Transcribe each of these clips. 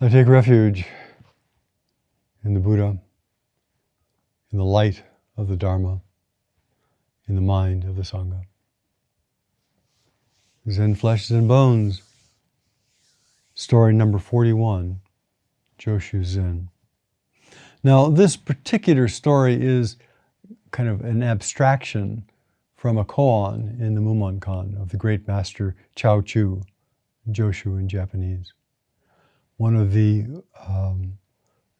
I take refuge in the Buddha, in the light of the Dharma, in the mind of the Sangha. Zen Flesh, Zen Bones, story number 41, Joshu Zen. Now, this particular story is kind of an abstraction from a koan in the Mumonkan of the great master Chao Chu, Joshu in Japanese. One of the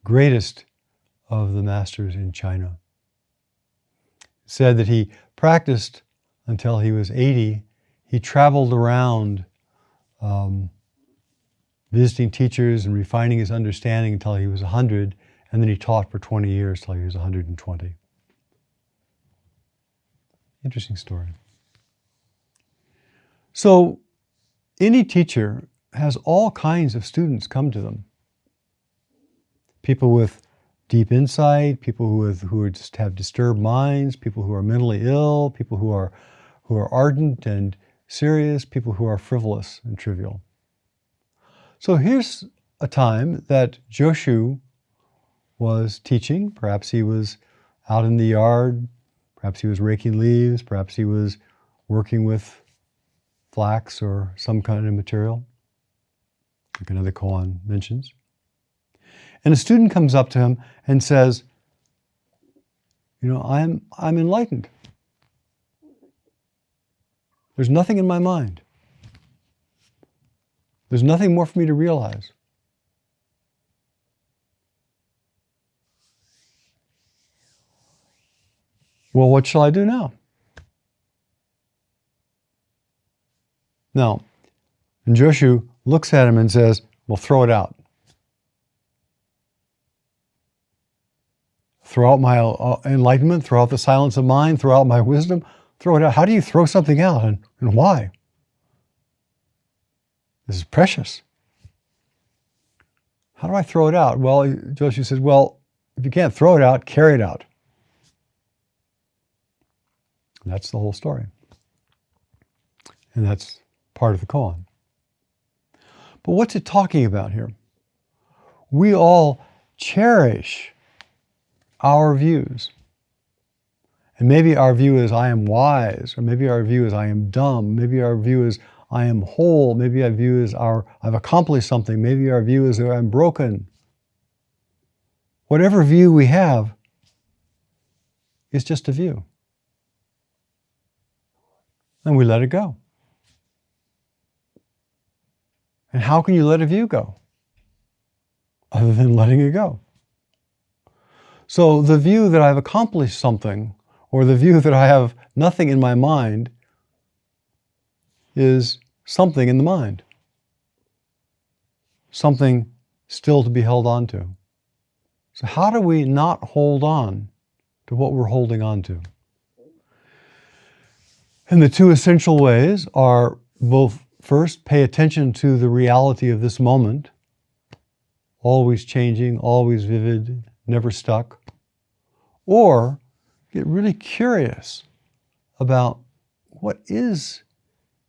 greatest of the masters in China. Said that he practiced until he was 80. He traveled around visiting teachers and refining his understanding until he was 100, and then he taught for 20 years till he was 120. Interesting story. So, any teacher has all kinds of students come to them. People with deep insight, people who just have disturbed minds, people who are mentally ill, people who are ardent and serious, people who are frivolous and trivial. So here's a time that Joshu was teaching. Perhaps he was out in the yard, perhaps he was raking leaves, perhaps he was working with flax or some kind of material, like another koan mentions. And a student comes up to him and says, I'm enlightened. There's nothing in my mind. There's nothing more for me to realize. Well, what shall I do now? Now, and Joshu looks at him and says, well, throw it out. Throw out my enlightenment, throw out the silence of mind, throw out my wisdom, throw it out. How do you throw something out and why? This is precious. How do I throw it out? Well, Joshu says, well, if you can't throw it out, carry it out. And that's the whole story. And that's part of the koan. But what's it talking about here? We all cherish our views. And maybe our view is I am wise, or maybe our view is I am dumb, maybe our view is I am whole, maybe our view is I've accomplished something, maybe our view is I'm broken. Whatever view we have is just a view. And we let it go. And how can you let a view go? Other than letting it go. So the view that I've accomplished something, or the view that I have nothing in my mind, is something in the mind. Something still to be held on to. So how do we not hold on to what we're holding on to? And the two essential ways are both, first, pay attention to the reality of this moment, always changing, always vivid, never stuck. Or get really curious about what is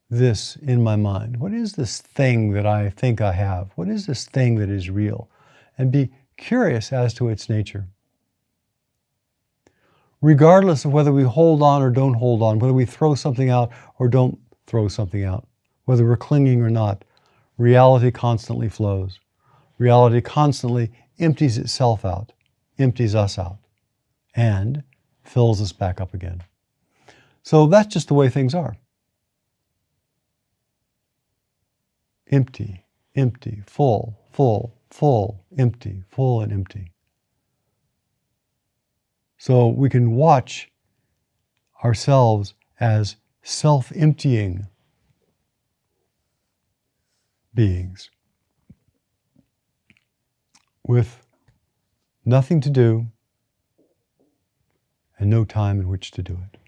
this in my mind? What is this thing that I think I have? What is this thing that is real? And be curious as to its nature. Regardless of whether we hold on or don't hold on, whether we throw something out or don't throw something out, whether we're clinging or not, reality constantly flows. Reality constantly empties itself out, empties us out, and fills us back up again. So that's just the way things are. Empty, empty, full, full, full, empty, full and empty. So we can watch ourselves as self-emptying beings with nothing to do and no time in which to do it.